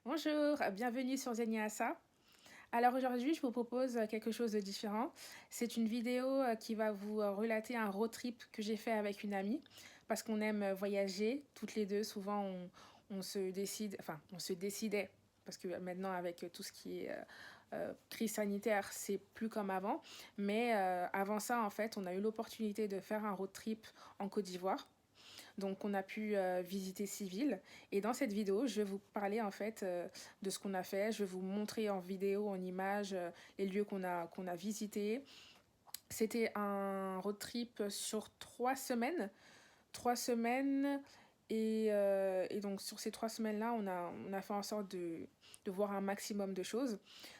Bonjour, bienvenue sur Zeniasa. Alors aujourd'hui, je vous propose quelque chose de différent. C'est une vidéo qui va vous relater un road trip que j'ai fait avec une amie parce qu'on aime voyager toutes les deux. Souvent, on se décide, enfin, on se décidait parce que maintenant, avec tout ce qui est crise sanitaire, c'est plus comme avant. Mais avant ça, en fait, on a eu l'opportunité de faire un road trip en Côte d'Ivoire. Donc, on a pu visiter Civil. Et dans cette vidéo, je vais vous parler en fait de ce qu'on a fait. Je vais vous montrer en vidéo, en images, les lieux qu'on a visités. C'était un road trip sur 3 semaines. 3 semaines. Et donc, sur ces 3 semaines-là, on a fait en sorte de voir un maximum de choses.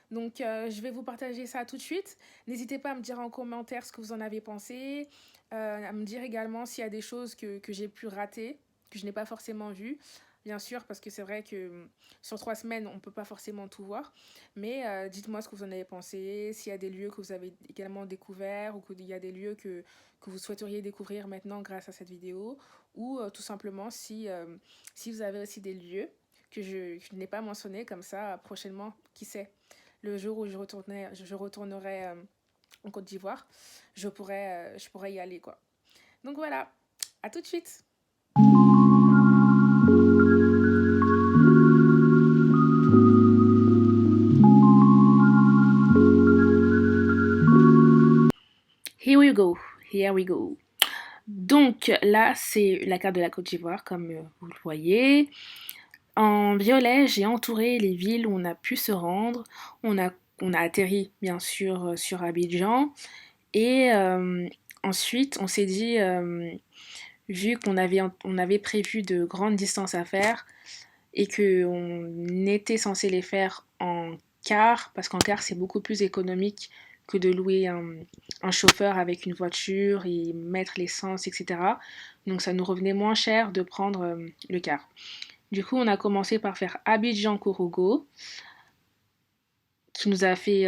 Donc, je vais vous partager ça tout de suite. N'hésitez pas à me dire en commentaire ce que vous en avez pensé, à me dire également s'il y a des choses que j'ai pu rater, que je n'ai pas forcément vues. Bien sûr, parce que c'est vrai que sur 3 semaines, on ne peut pas forcément tout voir. Mais dites-moi ce que vous en avez pensé, s'il y a des lieux que vous avez également découverts ou qu'il y a des lieux que vous souhaiteriez découvrir maintenant grâce à cette vidéo. Ou tout simplement si vous avez aussi des lieux que je n'ai pas mentionnés comme ça prochainement, qui sait, le jour où je retournerai en Côte d'Ivoire, je pourrais y aller, quoi. Donc voilà, à tout de suite. Here we go, here we go. Donc là, c'est la carte de la Côte d'Ivoire, comme vous le voyez. En violet, j'ai entouré les villes où on a pu se rendre. On a atterri, bien sûr, sur Abidjan. Et ensuite, on s'est dit, vu qu'on avait prévu de grandes distances à faire et qu'on était censé les faire en car, parce qu'en car, c'est beaucoup plus économique que de louer un chauffeur avec une voiture et mettre l'essence, etc. Donc, ça nous revenait moins cher de prendre le car. Du coup, on a commencé par faire Abidjan-Korogo, qui nous a fait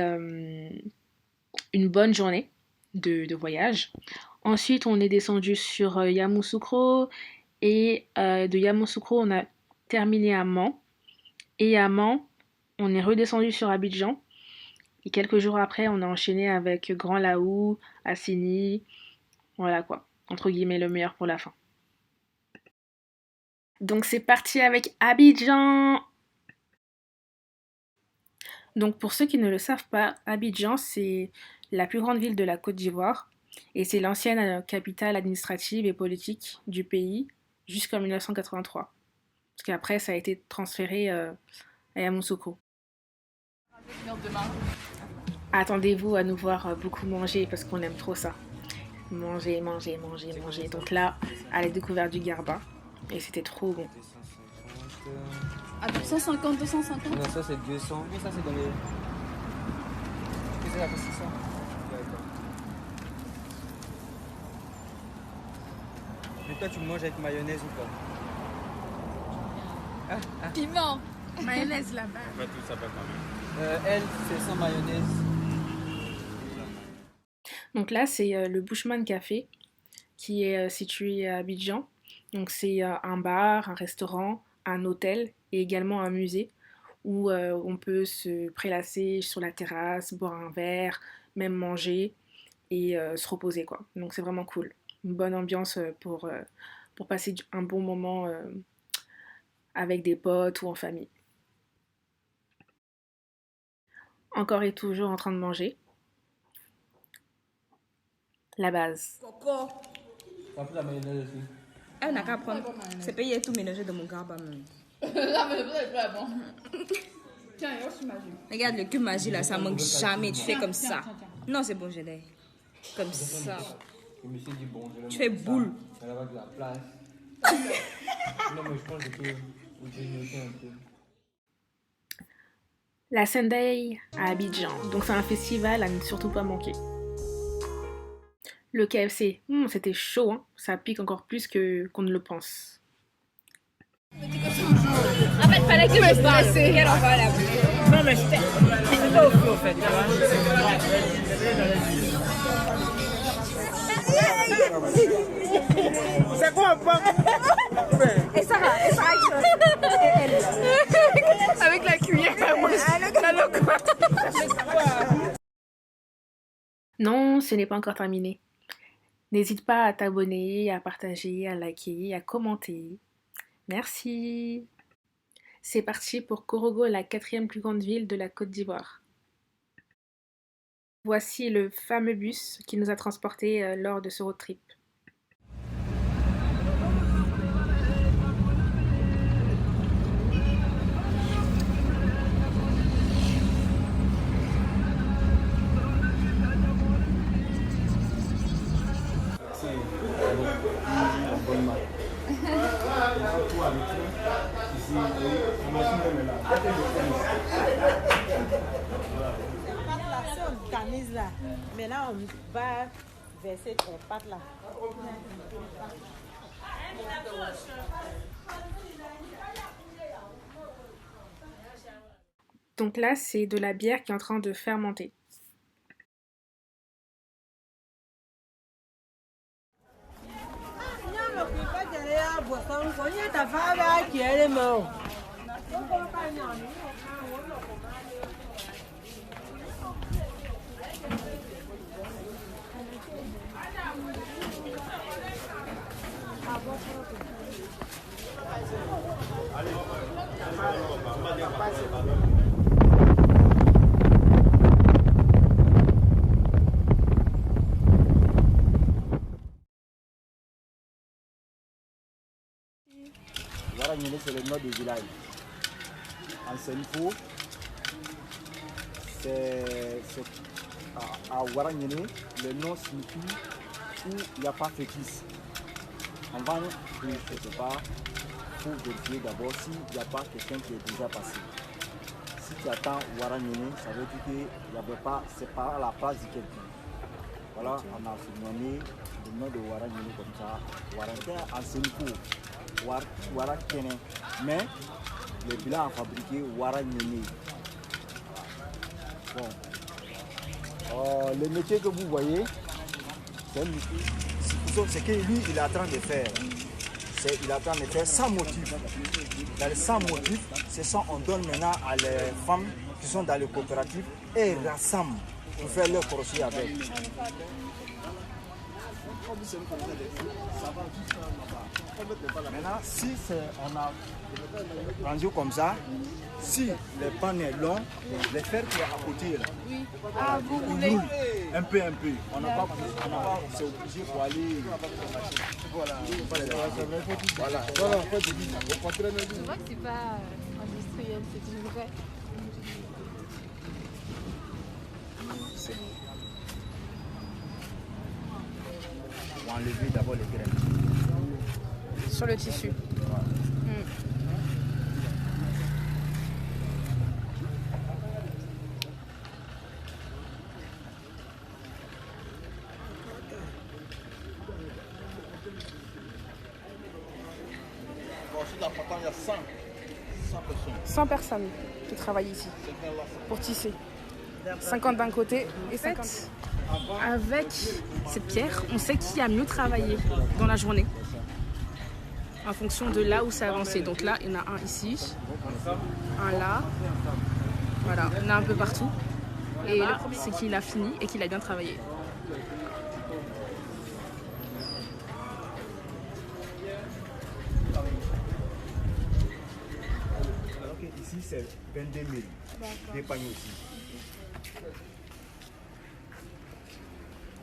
une bonne journée de voyage. Ensuite, on est descendu sur Yamoussoukro et de Yamoussoukro, on a terminé à Mans. Et à Mans, on est redescendu sur Abidjan. Et quelques jours après, on a enchaîné avec Grand Laou, Assini. Voilà quoi, entre guillemets, le meilleur pour la fin. Donc c'est parti avec Abidjan. Donc pour ceux qui ne le savent pas, Abidjan, c'est la plus grande ville de la Côte d'Ivoire et c'est l'ancienne capitale administrative et politique du pays jusqu'en 1983. Parce qu'après, ça a été transféré à Yamoussoukro. Attendez-vous à nous voir beaucoup manger parce qu'on aime trop ça. Manger, manger, manger, manger. Donc là, à la découverte du garba. Et c'était trop bon. Ah, 250, 250 Non, ça c'est 200. Mais ça c'est dans les. Qu'est-ce que ça fait 600? D'accord. Mais toi tu manges avec mayonnaise ou pas? Piment. Mayonnaise là-bas. Pas tout ça, pas quand même. Elle, c'est sans mayonnaise. Donc là, c'est le Bushman Café qui est situé à Abidjan. Donc c'est un bar, un restaurant, un hôtel et également un musée où on peut se prélasser sur la terrasse, boire un verre, même manger et se reposer, quoi. Donc c'est vraiment cool. Une bonne ambiance pour passer un bon moment avec des potes ou en famille. Encore et toujours en train de manger. La base. Coco. T'as pris la mayonnaise aussi. Elle n'a qu'à prendre. C'est payé tout mélanger de mon garba même. Là, mais c'est très bon. Tiens, il y a aussi magie. Regarde le cube magie là, ça manque jamais. Tu fais comme ça. Non, c'est bon, je l'ai. Comme ça. Le monsieur dit bon, je Tu fais boule. Elle va de la place. Non, mais je pense que vous grignoter un peu. La Sunday à Abidjan. Donc c'est un festival à ne surtout pas manquer. Le KFC, c'était chaud, hein. Ça pique encore plus qu'on ne le pense. En fait, fallait que je passe. Quelle envoie la boue. Non, mais c'était au feu en fait. C'est quoi un pomme? Et Sarah, avec la Non, ce n'est pas encore terminé. N'hésite pas à t'abonner, à partager, à liker, à commenter. Merci. C'est parti pour Korogo, la 4e plus grande ville de la Côte d'Ivoire. Voici le fameux bus qui nous a transportés lors de ce road trip. Là. Maintenant, on va verser les pâtes là. Donc là, c'est de la bière qui est en train de fermenter. Waranyene, c'est le nom du village. En Senfo, à Waranyene, le nom signifie où il n'y a pas fétiche. On va quelque part pour vérifier d'abord s'il n'y a pas quelqu'un qui est déjà passé. Si tu attends Waranyene, ça veut dire qu'il n'y avait pas, c'est pas à la place de quelqu'un. Voilà, on a signé le nom de Waranyene comme ça. Waranyene en Senfo. Warakene, mais le bilan a fabriqué Waranyene. Bon, le métier que vous voyez, c'est que lui, il est en train de faire. Il est en train de faire sans motif. Dans les sans motif, c'est ça on donne maintenant à les femmes qui sont dans les coopératives et ils rassemblent pour faire leur crochet avec. Maintenant, si on a rendu comme ça, si le pan est long, les fers qui sont à côté, là, oui. Ah, vous voulez un peu. On n'a pas, c'est obligé pour aller. Voilà. Je vois que c'est pas industriel, c'est une vraie. On va enlever d'abord les graines. Sur le tissu. Il y a 100 personnes. 100 personnes qui travaillent ici pour tisser. 50 d'un côté et 50. Avec cette pierre, on sait qui a mieux travaillé dans la journée en fonction de là où c'est avancé. Donc là, il y en a un ici, un là, voilà, il y en a un peu partout. Et le premier, c'est qu'il a fini et qu'il a bien travaillé. Ici, c'est 22 000. Des paniers aussi.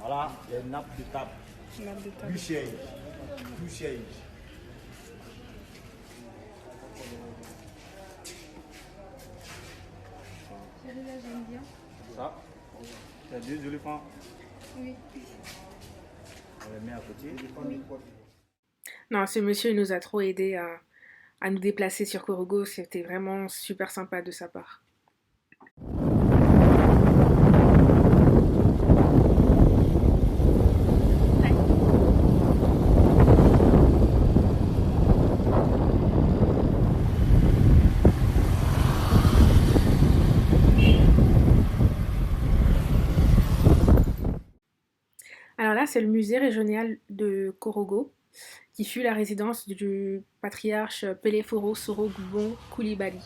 Voilà, les nappes de table. Du siège. Celui-là, j'aime bien. Ça, c'est 2 éléphants. Oui. On les met à côté. Oui. Non, ce monsieur il nous a trop aidé à nous déplacer sur Korogo. C'était vraiment super sympa de sa part. Alors là, c'est le musée régional de Korogo, qui fut la résidence du patriarche Peleforo Soro Gbon Coulibaly.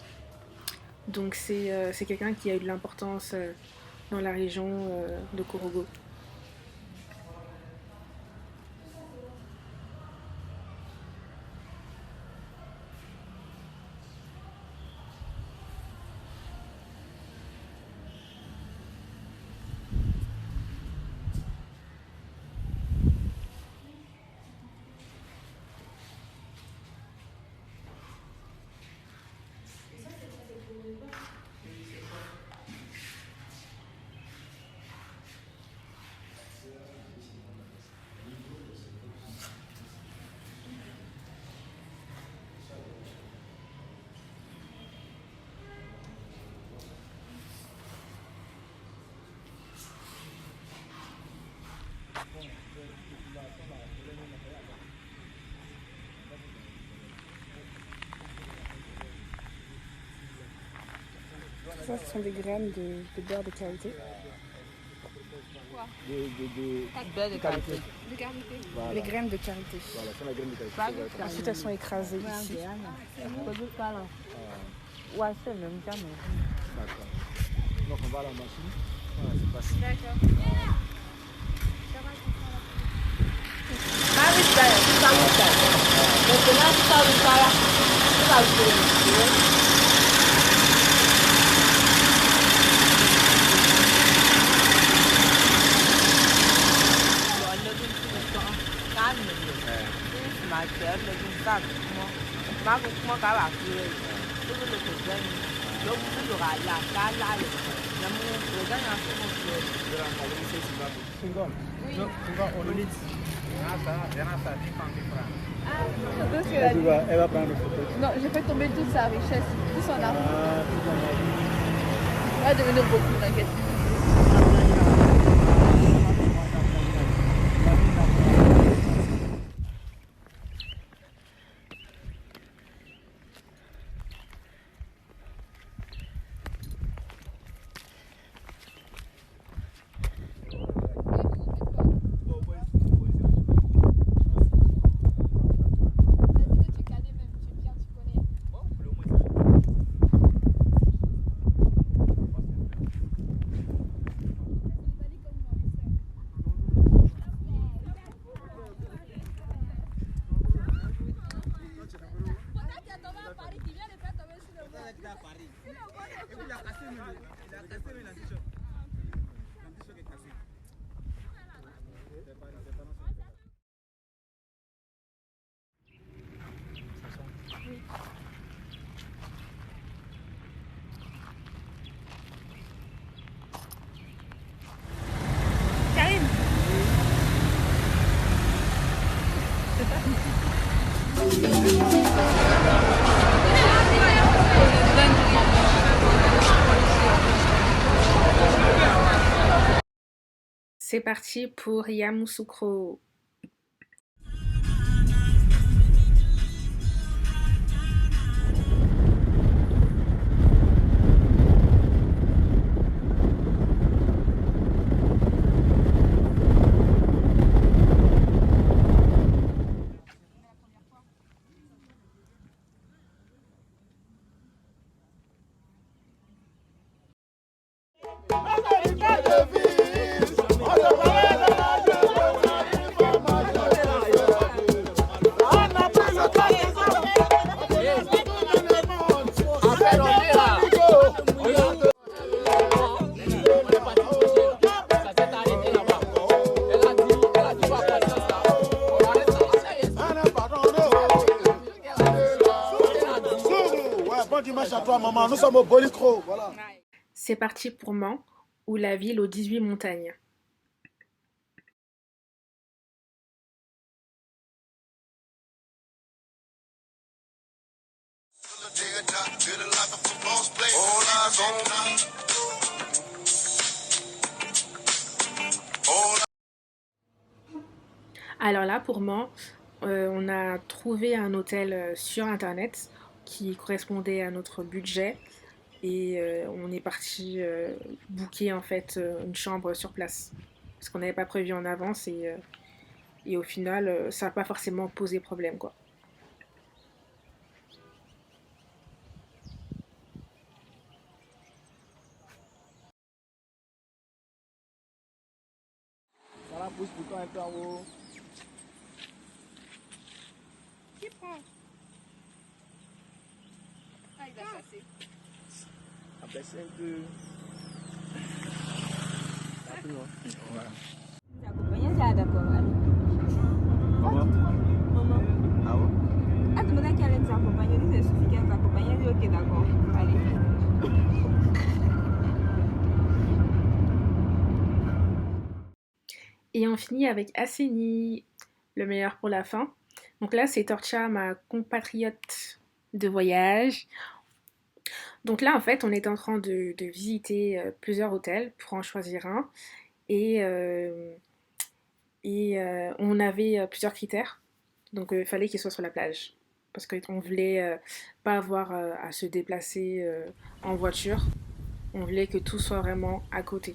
Donc c'est quelqu'un qui a eu de l'importance dans la région de Korogo. Ça, ce sont des graines de beurre de karité. Beurre de qualité. De karité. Voilà. Les graines de karité. Voilà, c'est la graine de qualité. Ensuite, elles sont écrasées ici. Ouais, c'est le même temps. D'accord. Donc on va à la machine. Voilà, c'est parti. D'accord. Elle va prendre une photo. Non, j'ai fait tomber toute sa richesse, tout son argent. Ah, tout en Il va devenir beaucoup, t'inquiète. C'est parti pour Yamoussoukro. Dimanche à toi, maman. Nous sommes au Bolicro. Voilà. C'est parti pour Mans, ou la ville aux 18 montagnes. Alors là, pour Mans, on a trouvé un hôtel sur internet qui correspondait à notre budget et on est parti booker en fait une chambre sur place parce qu'on n'avait pas prévu en avance et au final ça n'a pas forcément posé problème quoi. Ça la pousse pour toi un peu en haut. Qui prend? Ah, il va chasser. Abaisser un peu. Un peu, hein. Voilà. T'accompagnes, d'accord, allez. Comment? Maman. Ah ouais? Ah, tu me dis qu'elle allait t'accompagner, c'est suffisant qu'elle t'accompagne, elle dit ok, d'accord, allez. Et on finit avec Asseni, le meilleur pour la fin. Donc là, c'est Torcha, ma compatriote de voyage. Donc là, en fait, on est en train de visiter plusieurs hôtels pour en choisir un. Et on avait plusieurs critères. Donc il fallait qu'il soit sur la plage. Parce qu'on voulait pas avoir à se déplacer en voiture. On voulait que tout soit vraiment à côté.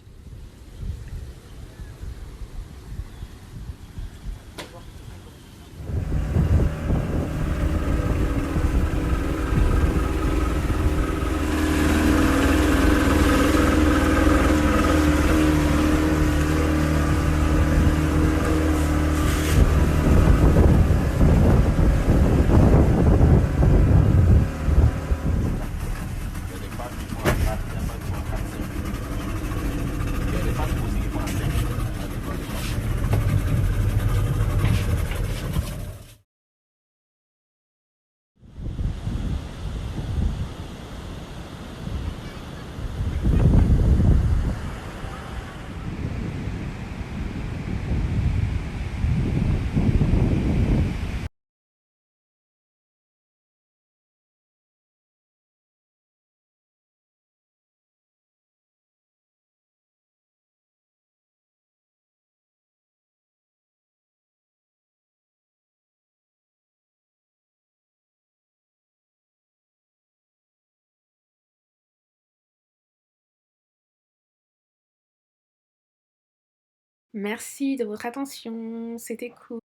Merci de votre attention, c'était cool.